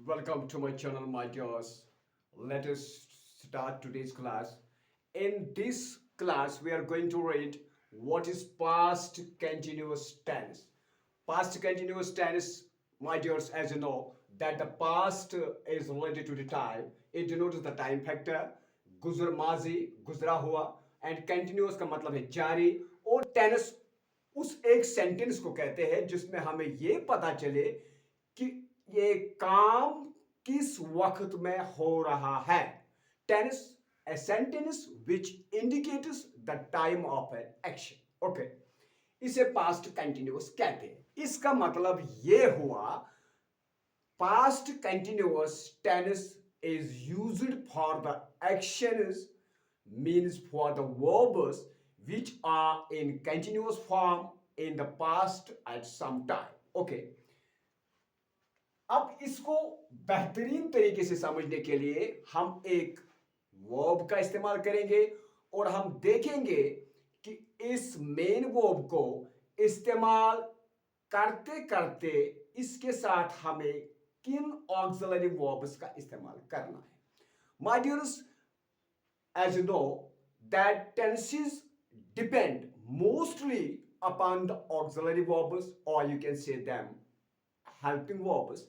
Welcome to my channel, my dears. Let us start today's class. In this class, we are going to read what is past continuous tense. Past continuous tense, my dears, as you know, that the past is related to the time. It denotes the time factor. गुजर माजी गुजरा हुआ and continuous का मतलब है जारी और tennis उस एक सेंटेंस को कहते हैं जिसमें हमें ये पता चले कि ये काम किस वक्त में हो रहा है. Tennis a sentence which indicates the time of an action. Okay. इसे पास्ट कंटिन्यूअस कहते हैं. इसका मतलब ये हुआ past continuous tense is used for the actions means for the verbs which are in continuous form in the past at some time. Okay. अब इसको बेहतरीन तरीके से समझने के लिए हम एक वर्ब का इस्तेमाल करेंगे और हम देखेंगे कि इस मेन वर्ब को इस्तेमाल करते करते इसके साथ हमें किन ऑक्सिलरी वर्ब्स का इस्तेमाल करना है. My dears, as you know that tenses depend mostly upon the auxiliary verbs or you can say them helping verbs.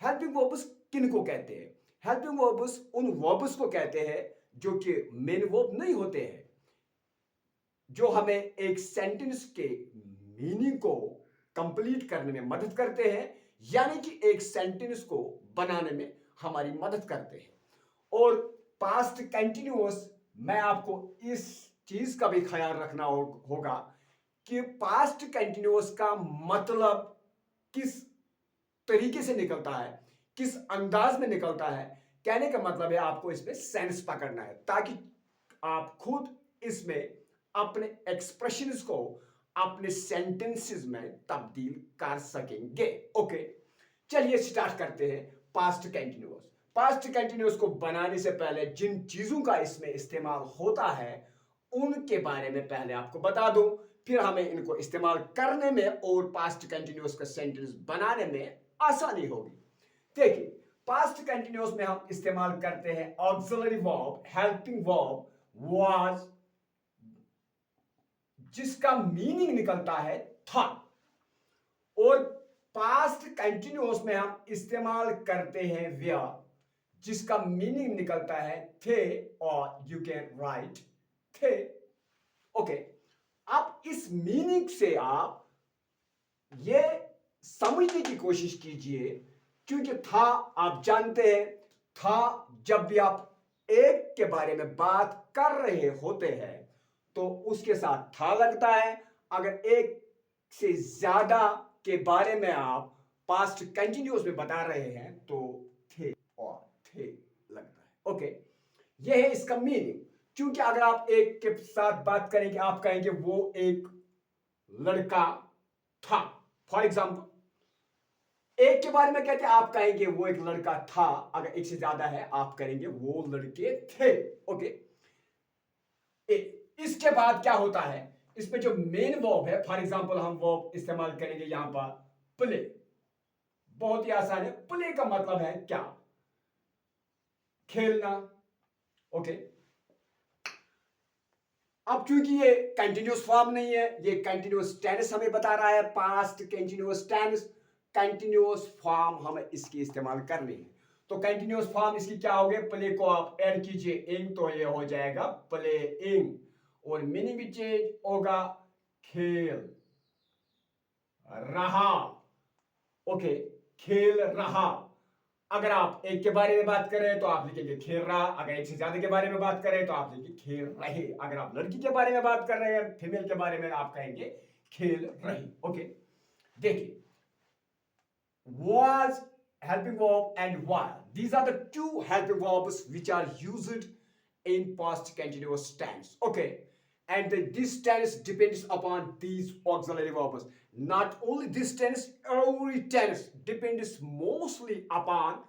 Helping verbs किनको कहते हैं? हेल्पिंग वर्ब्स उन वर्ब्स को कहते हैं जो कि मेन वर्ब नहीं होते हैं, जो हमें एक सेंटेंस के मीनिंग को कंप्लीट करने में मदद करते हैं, यानी कि एक सेंटेंस को बनाने में हमारी मदद करते हैं. और पास्ट कंटिन्यूअस में आपको इस चीज का भी ख्याल रखना होगा कि पास्ट कंटिन्यूअस का मतलब किस तरीके से निकलता है, किस अंदाज में निकलता है. कहने का मतलब है आपको इसमें सेंस पकड़ना है ताकि आप खुद इसमें अपने एक्सप्रेशंस को अपने सेंटेंसेस में तब्दील कर सकेंगे. ओके, चलिए स्टार्ट करते हैं पास्ट कंटिन्यूअस. पास्ट कंटिन्यूअस को बनाने से पहले जिन चीजों का इसमें इस्तेमाल होता है उनके बारे में पहले आपको बता दूं, फिर हमें इनको इस्तेमाल करने में और पास्ट कंटिन्यूअस का सेंटेंस बनाने में आसानी होगी. देखिए, पास्ट कंटिन्यूअस में हम इस्तेमाल करते हैं auxiliary verb, helping verb, was, जिसका मीनिंग निकलता है था. और पास्ट कंटिन्यूअस में हम इस्तेमाल करते हैं वेयर, जिसका मीनिंग निकलता है थे और यू कैन राइट थे. ओके, अब इस मीनिंग से आप ये समझने की कोशिश कीजिए, क्योंकि था आप जानते हैं, था जब भी आप एक के बारे में बात कर रहे होते हैं तो उसके साथ था लगता है. अगर एक से ज्यादा के बारे में आप पास्ट कंटिन्यूअस में बता रहे हैं तो थे और थे लगता है. ओके, यह है इसका मीनिंग. क्योंकि अगर आप एक के साथ बात करेंगे आप कहेंगे वो एक लड़का था. फॉर एग्जाम्पल, एक के बारे में कहते हैं आप कहेंगे वो एक लड़का था. अगर एक से ज्यादा है आप करेंगे वो लड़के थे. ओके, इसके बाद क्या होता है, इसमें जो मेन वर्ब है, फॉर एग्जाम्पल हम वर्ब इस्तेमाल करेंगे यहां पर प्ले. बहुत ही आसान है. प्ले का मतलब है क्या? खेलना. ओके, अब क्योंकि ये कंटिन्यूअस फॉर्म नहीं है, ये कंटिन्यूअस टेंस हमें बता रहा है, past continuous tense, continuous form हमें इसकी इस्तेमाल करनी है. तो कंटिन्यूअस फॉर्म इसकी क्या हो गया? प्ले को आप ऐड कीजिए इंग तो ये हो जाएगा प्ले इंग, और मीनिंग भी चेंज होगा, खेल रहा. ओके, खेल रहा. अगर आप एक के बारे में बात कर रहे हैं तो आप लिखेंगे खेल रहा. अगर एक से ज्यादा के बारे में बात करें तो आप लिखेंगे खेल रहे. अगर आप लड़की के बारे में बात कर रहे हैं, फीमेल के बारे में, आप कहेंगे खेल रही. ओके, देखिए, was helping verb and while, these are the two helping verbs which are used in past continuous tense. Okay, and this tense depends upon these auxiliary verbs. Not only this tense, every tense depends mostly upon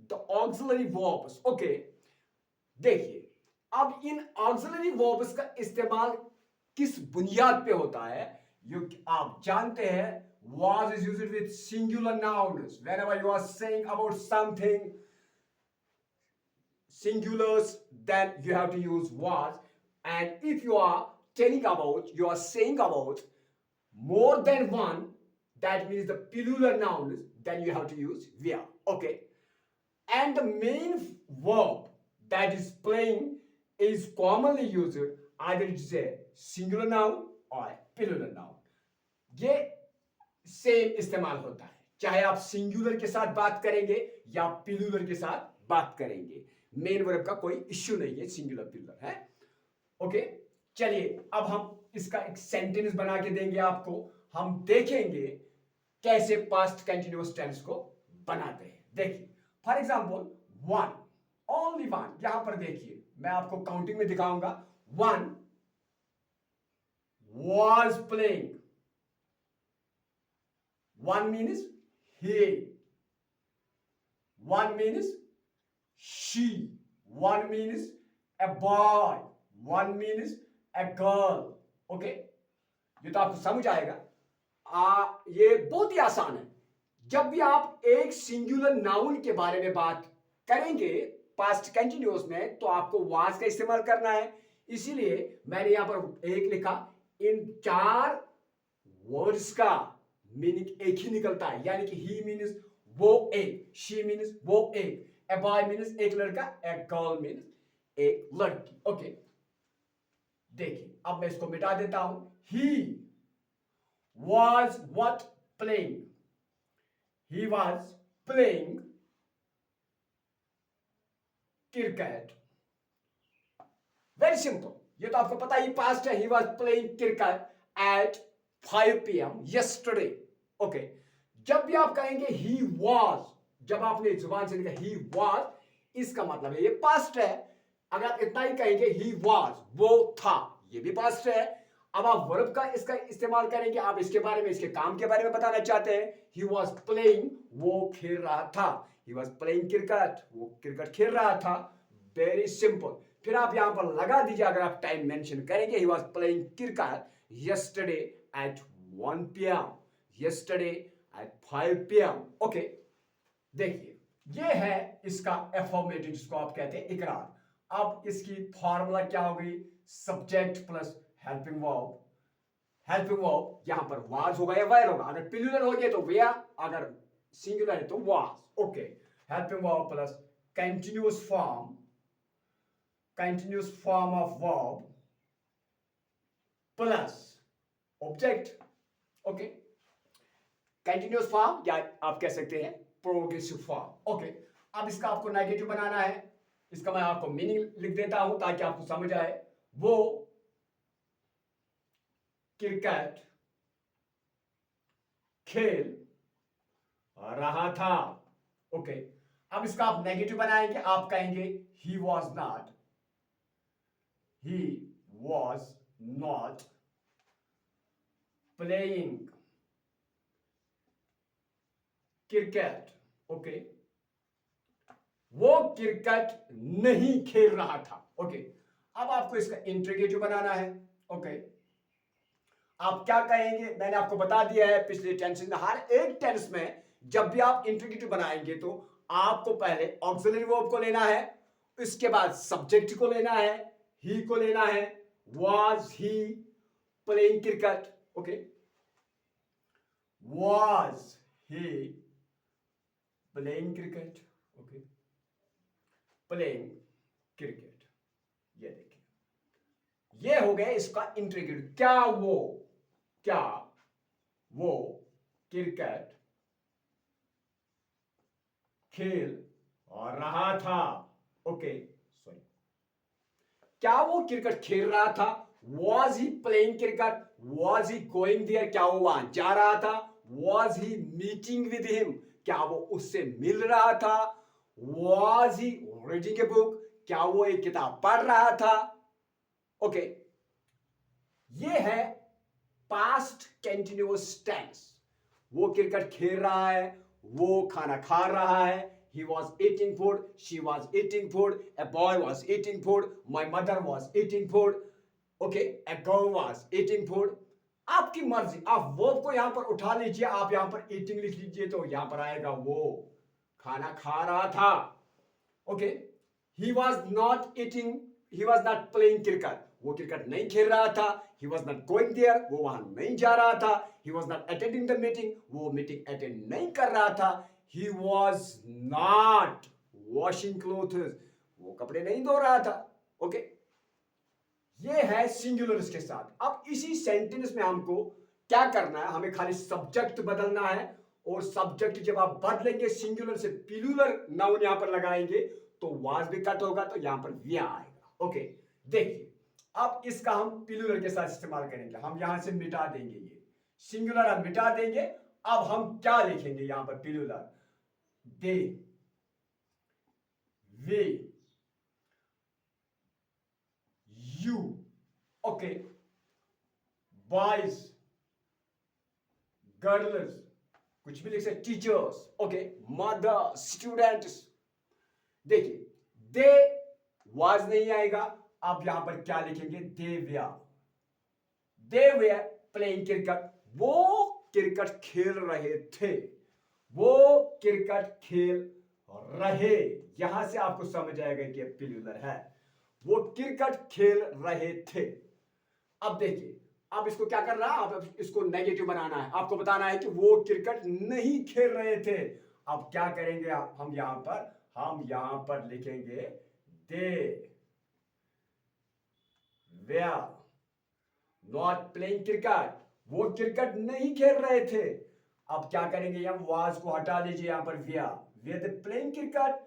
the auxiliary verbs. Okay, देखिए, अब इन auxiliary verbs का इस्तेमाल किस बुनियाद पे होता है, आप जानते हैं Was is used with singular nouns. Whenever you are saying about something singulars, then you have to use was. And if you are telling about, you are saying about more than one, that means the plural nouns, then you have to use were. Okay. And the main verb that is playing is commonly used, either it is a singular noun or plural noun. ये same इस्तेमाल होता है, चाहे आप singular के साथ बात करेंगे या प्लूरल के साथ बात करेंगे, मेन वर्ब का कोई इश्यू नहीं है, सिंगुलर प्लूरल है. ओके, चलिए अब हम इसका एक सेंटेंस बना के देंगे आपको. हम देखेंगे कैसे पास्ट कंटिन्यूअस टेंस को बनाते हैं. देखिए for example one, only one. यहां पर देखिए मैं आपको काउंटिंग में दिखाऊंगा. One was playing. One means he. One means she. One means a boy. One means a girl. Okay? ये तो आपको समझ आएगा. ये बहुत ही आसान है. जब भी आप एक सिंगुलर नाउन के बारे में बात करेंगे पास्ट कंटिन्यूअस में, तो आपको वाज का इस्तेमाल करना है. इसीलिए मैंने यहां पर एक लिखा. इन चार वर्ड्स का मीनिंग एक ही निकलता है, यानी कि ही मीन्स वो एक, शी मीन्स वो एक, ए बॉय मीन्स एक लड़का, ए गर्ल मीन्स एक लड़की. ओके, देखिए अब मैं इसको मिटा देता हूं. ही was what playing. He was playing cricket. Very simple. ये तो आपको पता ही पास्ट है. He was playing cricket at 5 p.m. yesterday. Okay. जब भी आप कहेंगे he was, जब आपने जुबान से लिखा he was, इसका मतलब है ये पास्ट है. अगर आप इतना ही कहेंगे he was, वो था, ये भी पास्ट है. अब आप वर्ब का इसका इस्तेमाल करेंगे, आप इसके बारे में, इसके काम के बारे में बताना चाहते हैं. He was playing, वो खेल रहा था. He was playing cricket, वो क्रिकेट खेल रहा था. Very simple. फिर आप यहां पर लगा दीजिए, अगर आप टाइम मेंशन करेंगे. He was playing cricket yesterday at 1 p.m. yesterday at 5 p.m. Okay, देखिए ये है इसका एफर्मेटिव, जिसको आप कहते हैं इकरार. अब इसकी फॉर्मूला क्या होगी? Subject plus helping verb. Helping verb यहां पर वाज होगा या वेयर होगा. अगर प्लूरल हो गया तो वेयर, अगर सिंगुलर है तो was. Okay, helping verb plus continuous form of verb plus object. Okay, continuous form या आप कह सकते हैं प्रोग्रेसिव फॉर्म. ओके, अब इसका आपको नेगेटिव बनाना है. इसका मैं आपको मीनिंग लिख देता हूं ताकि आपको समझ आए. वो क्रिकेट खेल रहा था. ओके, अब इसका आप नेगेटिव बनाएंगे. आप कहेंगे he was not playing cricket. Okay, वो क्रिकेट नहीं खेल रहा था. ओके, अब आपको इसका इंट्रोगेटिव बनाना है. ओके, आप क्या कहेंगे? मैंने आपको बता दिया है पिछले टेंस में, हर एक टेंस में जब भी आप इंट्रोगेटिव बनाएंगे तो आपको पहले ऑक्सिलरी वर्ब को लेना है, इसके बाद सब्जेक्ट को लेना है, ही को लेना है. Was he playing cricket. Okay, was he playing cricket. Okay, playing cricket. ये देखिए, ये हो गया इसका इंट्रोगेटिव. क्या वो क्रिकेट खेल रहा था. ओके, सॉरी, क्या वो क्रिकेट खेल रहा था? Was he playing cricket? Was he going there? क्या वो वहां जा रहा था? Was he meeting with him? क्या वो उससे मिल रहा था? Was he reading a book? क्या वो एक किताब पढ़ रहा था? ओके, ये है पास्ट कंटिन्यूअस टेंस. वो क्रिकेट खेल रहा है, वो खाना खा रहा है. He was eating food, she was eating food, a boy was eating food, my mother was eating food. Okay, a girl was eating food. आपकी मर्जी, आप वर्ब को यहां पर उठा लीजिए, आप यहां पर ईटिंग लिख लीजिए तो यहां पर आएगा वो खाना खा रहा था। Okay, he was not eating, he was not playing cricket, वो क्रिकेट नहीं खेल रहा था। He was not going there, वो वहां नहीं जा रहा था। He was not attending the meeting, वो मीटिंग अटेंड नहीं कर रहा था। He was not washing clothes, वो कपड़े नहीं धो रहा था। ओके, ये है सिंगुलर के साथ। अब इसी सेंटेंस में हमको क्या करना है, हमें खाली सब्जेक्ट बदलना है, और सब्जेक्ट जब आप बदलेंगे सिंगुलर से प्लूरल नाउन यहां पर लगाएंगे तो वाज भी कट होगा, तो यहां पर व्या आएगा। ओके, देखिए अब इसका हम प्लूरल के साथ इस्तेमाल करेंगे। हम यहां से मिटा देंगे, ये सिंगुलर हम मिटा देंगे। अब हम क्या लिखेंगे यहां पर plural, they, we, you, okay, boys, girls, कुछ भी लिख सकते, टीचर्स, ओके, मदर, स्टूडेंट्स। देखिए दे वाज नहीं आएगा, अब यहां पर क्या लिखेंगे, दे वेयर प्लेइंग क्रिकेट, वो क्रिकेट खेल रहे थे, वो क्रिकेट खेल रहे, यहां से आपको समझ आएगा कि प्लूरल है, वो क्रिकेट खेल रहे थे। अब देखिए, अब इसको क्या करना है, अब इसको नेगेटिव बनाना है, आपको बताना है कि वो क्रिकेट नहीं खेल रहे थे। अब क्या करेंगे हम यहां पर लिखेंगे दे वेयर नॉट प्लेइंग क्रिकेट, वो क्रिकेट नहीं खेल रहे थे। अब क्या करेंगे, यहां वाज को हटा लीजिए, यहां पर वेयर प्लेइंग क्रिकेट,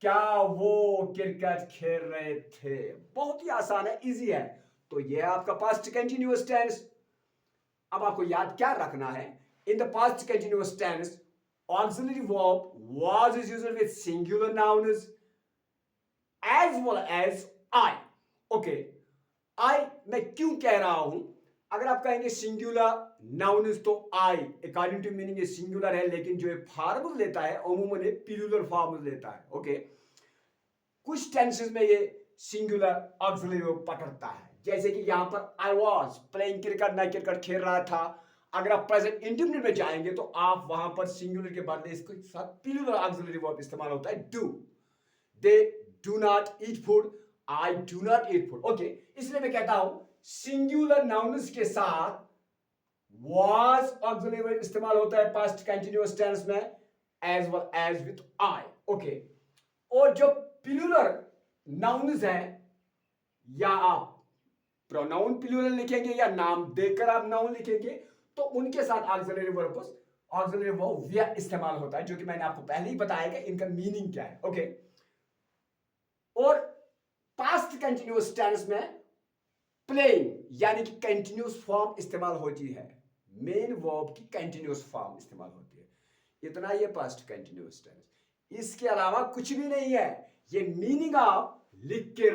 क्या वो क्रिकेट खेल रहे थे। बहुत ही आसान है, इजी है। तो ये आपका पास्ट कंटिन्यूअस टेंस। अब आपको याद क्या रखना है, in the past continuous tense auxiliary verb was is used with singular nouns as well as I. Okay, I मैं क्यों कह रहा हूं, अगर आप कहेंगे सिंगुलर नाउन तो I according to meaning singular है, लेकिन जो फॉर्मल लेता है अमूमन प्लूरल फॉर्मल लेता है। ओके, कुछ टेंसेस में ये सिंगुलर ऑक्सिलरी वर्ब पकड़ता है, जैसे कि यहां पर आई वाज प्लेइंग क्रिकेट, मैं क्रिकेट खेल रहा था। अगर आप प्रेजेंट इंडेफिनिट में जाएंगे तो आप वहां पर सिंगुलर के बदले इसके साथ प्लूरल ऑक्सिलरी वर्ब इस्तेमाल होता है, do. They do not eat food, I do not eat food. Okay, इसलिए मैं कहता हूं सिंगुलर नाउन्स के साथ was ऑक्सिलरी वर्ब इस्तेमाल होता है पास्ट कंटीन्यूअस टेंस में, as well as with I. Okay, और जो प्लूरल नाउन्स हैं, या आप प्रोनाउन प्लूरल लिखेंगे या नाम देकर आप नाउन लिखेंगे, तो उनके साथ ऑक्सिलरी वर्ब व्या इस्तेमाल होता है, जो कि मैंने आपको पहले ही बताया कि इनका मीनिंग क्या है। ओके, और पास्ट कंटीन्यूअस टेंस में प्लेइंग यानी कि कंटीन्यूअस फॉर्म इस्तेमाल होती है, मेन वर्ब की कंटीन्यूअस फॉर्म इस्तेमाल होती है। इतना ये पास्ट कंटीन्यूअस टेंस, इसके अलावा कुछ भी नहीं है। ये मीनिंग आप लिख के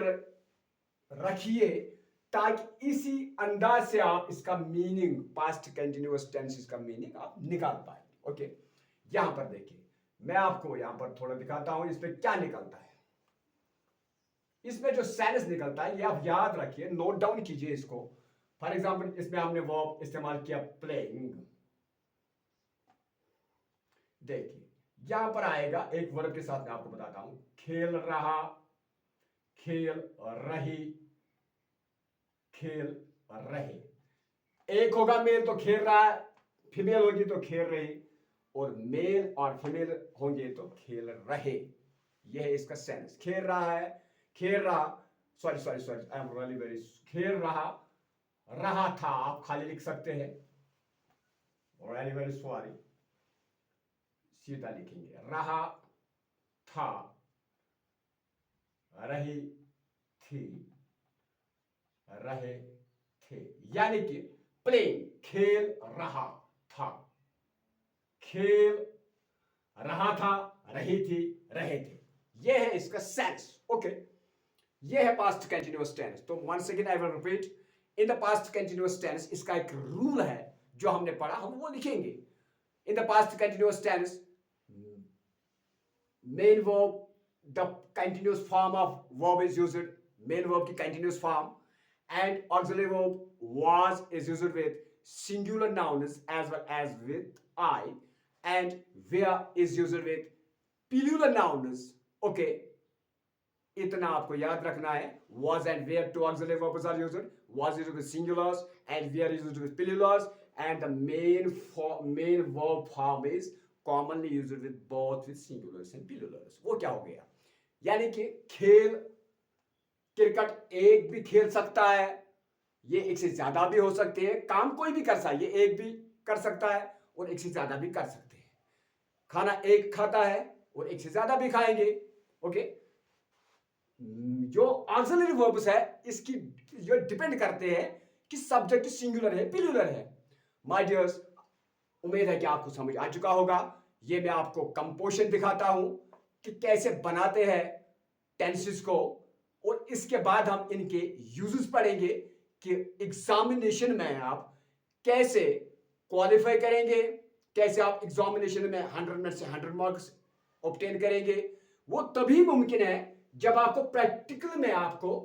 रखिए, ताकि इसी अंदाज से आप इसका मीनिंग, पास्ट कंटीन्यूअस टेंस इसका मीनिंग आप निकाल पाएंगे। ओके, यहां पर देखिए, मैं आपको यहां पर थोड़ा दिखाता हूं इसमें क्या निकलता है। इसमें जो सेंस निकलता है ये आप याद रखिए, नोट डाउन कीजिए इसको। फॉर एग्जाम्पल, इसमें हमने वर्ब इस्तेमाल किया प्लेइंग। देखिए यहां पर आएगा एक वर्ब के साथ, मैं आपको बताता हूं, खेल रहा, खेल रही, खेल रहे। एक होगा मेल तो खेल रहा है, फीमेल होगी तो खेल रही, और मेल और फीमेल होंगे तो खेल रहे। यह है इसका सेंस, खेल रहा है, खेल रहा, sorry I am really very, खेल रहा, रहा था, आप खाली लिख सकते हैं, रियली वेरी सॉरी, सीधा लिखेंगे, रहा था, रही थी, रहे थे, यानी कि प्लेइंग, खेल रहा था, खेल रहा था, रही थी, रहे थे। यह है इसका सेंस। ओके, यह है पास्ट कंटीन्यूअस टेंस। तो once again I will repeat, in the past continuous tense इसका एक रूल है जो हमने पढ़ा, हम वो लिखेंगे। In the past continuous tense, main verb, the continuous form of verb is used, main verb की continuous form, and auxiliary verb was is used with singular nouns as well as with I, and where is used with plural nouns. Okay, इतना आपको याद रखना है. Was and where two auxiliary verbs are used. Was used with singulars and where is used with plurals, and the main verb form is commonly used with both with singulars and plurals. वो क्या हो गया? यानी कि खेल, cricket एक भी खेल सकता है, ये एक से ज्यादा भी हो सकते हैं. काम कोई भी कर सकता है, ये एक भी कर सकता है और एक से ज्यादा भी कर सकते हैं. खाना एक खाता है और एक से ज्यादा भी खाएंगे. ओके, जो ऑक्सिलरी वर्ब्स है इसकी जो डिपेंड करते हैं कि सब्जेक्ट सिंगुलर है प्लूरल है. माय डियर्स, उम्मीद है कि आपको समझ आ चुका होगा. ये मैं आपको कंपोजिशन दिखाता हूं कि कैसे बनाते हैं टेंसेस को, और इसके बाद हम इनके यूजेस पढ़ेंगे कि एग्जामिनेशन में आप कैसे क्वालिफाई करेंगे, कैसे आप एग्जामिनेशन में 100 में से 100 मार्क्स ऑब्टेन करेंगे. वो तभी मुमकिन है जब आपको प्रैक्टिकल में आपको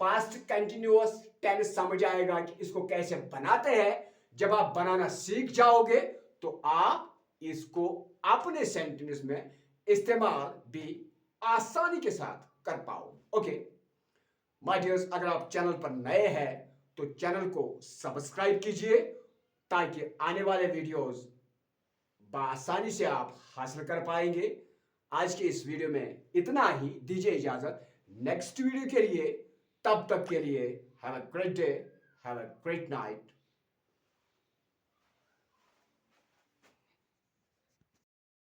पास्ट कंटिन्यूअस टेंस समझ आएगा कि इसको कैसे बनाते हैं. जब आप बनाना सीख जाओगे तो आप इसको अपने सेंटेंस में इस्तेमाल भी आसानी के साथ कर पाओ. ओके माय डियर्स, अगर आप चैनल पर नए हैं तो चैनल को सब्सक्राइब कीजिए ताकि आने वाले वीडियोस बआसानी से आप हासिल कर पाएंगे. आज के इस वीडियो में इतना ही. दीजिए इजाजत नेक्स्ट वीडियो के लिए. तब तक के लिए have a great day, have a great night.